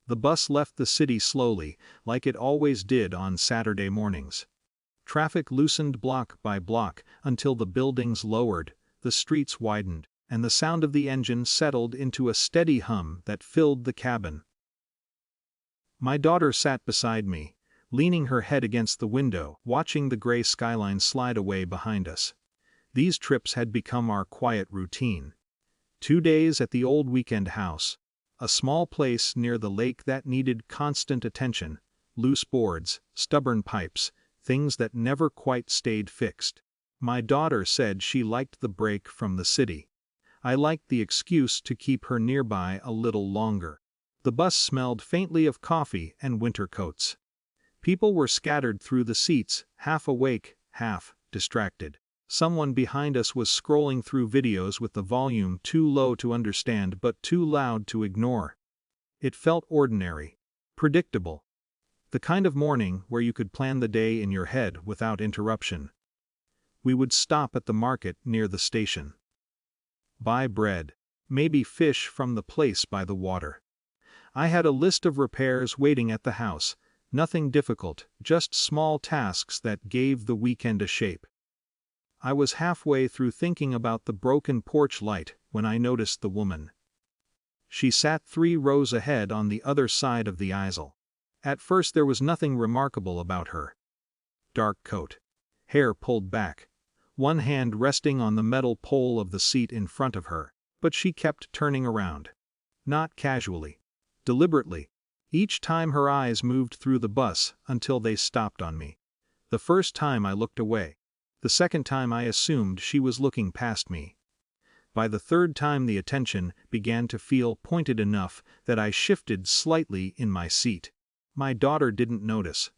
The bus left the city slowly, like it always did on Saturday mornings. Traffic loosened block by block until the buildings lowered, the streets widened, and the sound of the engine settled into a steady hum that filled the cabin. My daughter sat beside me, leaning her head against the window, watching the gray skyline slide away behind us. These trips had become our quiet routine. 2 days at the old weekend house, a small place near the lake that needed constant attention, loose boards, stubborn pipes, things that never quite stayed fixed. My daughter said she liked the break from the city. I liked the excuse to keep her nearby a little longer. The bus smelled faintly of coffee and winter coats. People were scattered through the seats, half awake, half distracted. Someone behind us was scrolling through videos with the volume too low to understand but too loud to ignore. It felt ordinary, predictable. The kind of morning where you could plan the day in your head without interruption. We would stop at the market near the station. Buy bread, maybe fish from the place by the water. I had a list of repairs waiting at the house, nothing difficult, just small tasks that gave the weekend a shape. I was halfway through thinking about the broken porch light when I noticed the woman. She sat 3 rows ahead on the other side of the aisle. At first there was nothing remarkable about her. Dark coat. Hair pulled back. One hand resting on the metal pole of the seat in front of her, but she kept turning around. Not casually. Deliberately. Each time her eyes moved through the bus until they stopped on me. The first time I looked away. The second time I assumed she was looking past me. By the third time the attention began to feel pointed enough that I shifted slightly in my seat. My daughter didn't notice.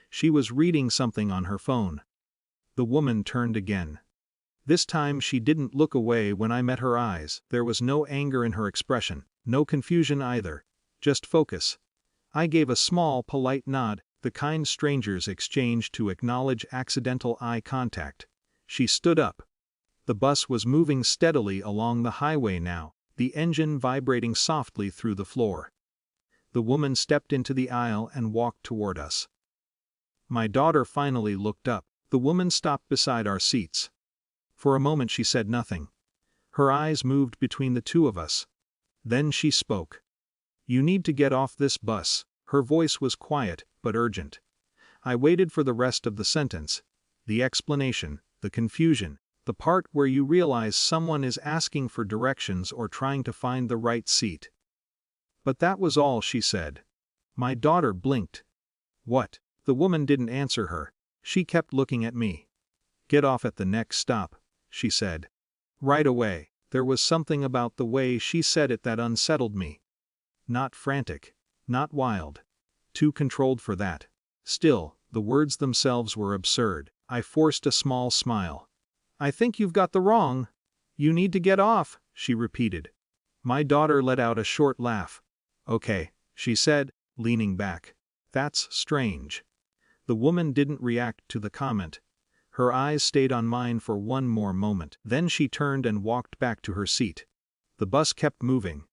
She was reading something on her phone. The woman turned again. This time she didn't look away when I met her eyes. There was no anger in her expression, no confusion either, just focus. I gave a small, polite nod, the kind strangers exchange to acknowledge accidental eye contact. She stood up. The bus was moving steadily along the highway now, the engine vibrating softly through the floor. The woman stepped into the aisle and walked toward us. My daughter finally looked up. The woman stopped beside our seats. For a moment she said nothing. Her eyes moved between the two of us. Then she spoke. "You need to get off this bus." Her voice was quiet, but urgent. I waited for the rest of the sentence. The explanation, the confusion, the part where you realize someone is asking for directions or trying to find the right seat. But that was all she said. My daughter blinked. "What?" The woman didn't answer her. She kept looking at me. "Get off at the next stop," she said. Right away, there was something about the way she said it that unsettled me. Not frantic. Not wild. Too controlled for that. Still, the words themselves were absurd. I forced a small smile. "I think you've got the wrong. You need to get off," she repeated. My daughter let out a short laugh. "Okay," she said, leaning back. "That's strange." The woman didn't react to the comment. Her eyes stayed on mine for one more moment. Then she turned and walked back to her seat. The bus kept moving.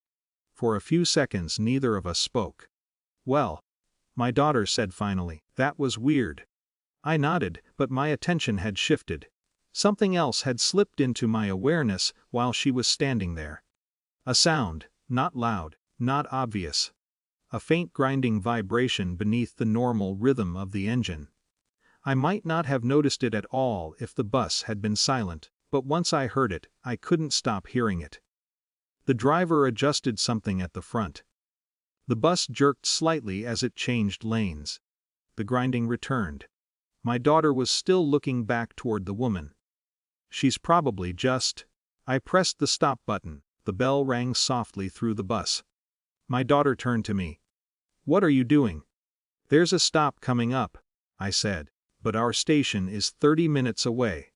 For a few seconds neither of us spoke. "Well," my daughter said finally, "that was weird." I nodded, but my attention had shifted. Something else had slipped into my awareness while she was standing there. A sound, not loud, not obvious. A faint grinding vibration beneath the normal rhythm of the engine. I might not have noticed it at all if the bus had been silent, but once I heard it, I couldn't stop hearing it. The driver adjusted something at the front. The bus jerked slightly as it changed lanes. The grinding returned. My daughter was still looking back toward the woman. "She's probably just..." I pressed the stop button. The bell rang softly through the bus. My daughter turned to me. "What are you doing?" "There's a stop coming up," I said, "but our station is 30 minutes away."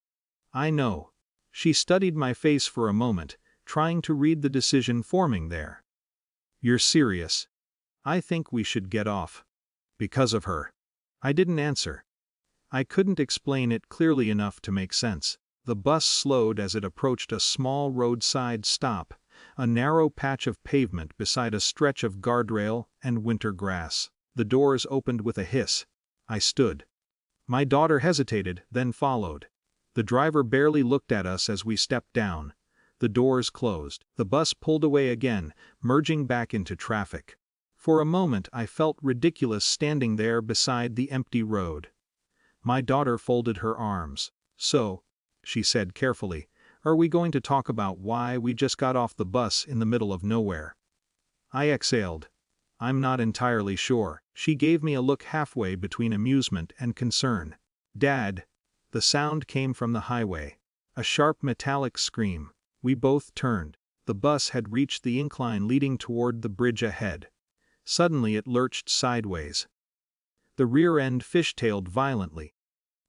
"I know." She studied my face for a moment, trying to read the decision forming there. "You're serious?" "I think we should get off." "Because of her?" I didn't answer. I couldn't explain it clearly enough to make sense. The bus slowed as it approached a small roadside stop, a narrow patch of pavement beside a stretch of guardrail and winter grass. The doors opened with a hiss. I stood. My daughter hesitated, then followed. The driver barely looked at us as we stepped down. The doors closed. The bus pulled away again, merging back into traffic. For a moment I felt ridiculous standing there beside the empty road. My daughter folded her arms. "So," she said carefully, "are we going to talk about why we just got off the bus in the middle of nowhere?" I exhaled. "I'm not entirely sure." She gave me a look halfway between amusement and concern. "Dad." The sound came from the highway. A sharp metallic scream. We both turned. The bus had reached the incline leading toward the bridge ahead. Suddenly it lurched sideways. The rear end fishtailed violently,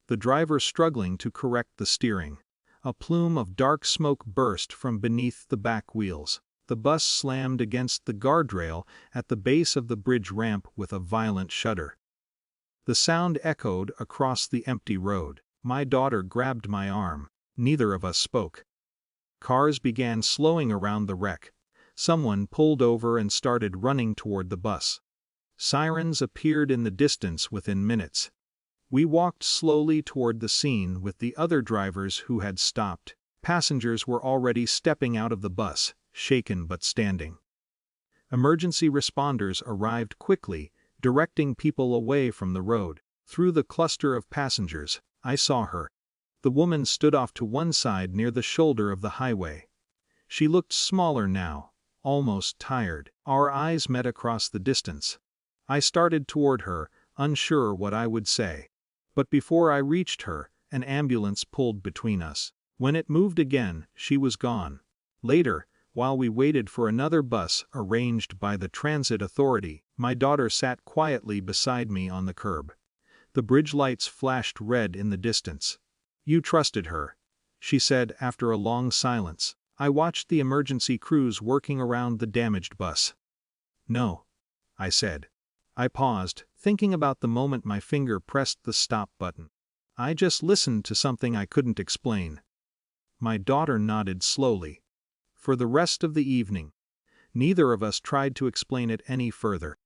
the driver struggling to correct the steering. A plume of dark smoke burst from beneath the back wheels. The bus slammed against the guardrail at the base of the bridge ramp with a violent shudder. The sound echoed across the empty road. My daughter grabbed my arm. Neither of us spoke. Cars began slowing around the wreck. Someone pulled over and started running toward the bus. Sirens appeared in the distance within minutes. We walked slowly toward the scene with the other drivers who had stopped. Passengers were already stepping out of the bus, shaken but standing. Emergency responders arrived quickly, directing people away from the road. Through the cluster of passengers, I saw her. The woman stood off to one side near the shoulder of the highway. She looked smaller now, almost tired. Our eyes met across the distance. I started toward her, unsure what I would say. But before I reached her, an ambulance pulled between us. When it moved again, she was gone. Later, while we waited for another bus arranged by the transit authority, my daughter sat quietly beside me on the curb. The bridge lights flashed red in the distance. "You trusted her," she said after a long silence. I watched the emergency crews working around the damaged bus. "No," I said. I paused, thinking about the moment my finger pressed the stop button. "I just listened to something I couldn't explain." My daughter nodded slowly. For the rest of the evening, neither of us tried to explain it any further.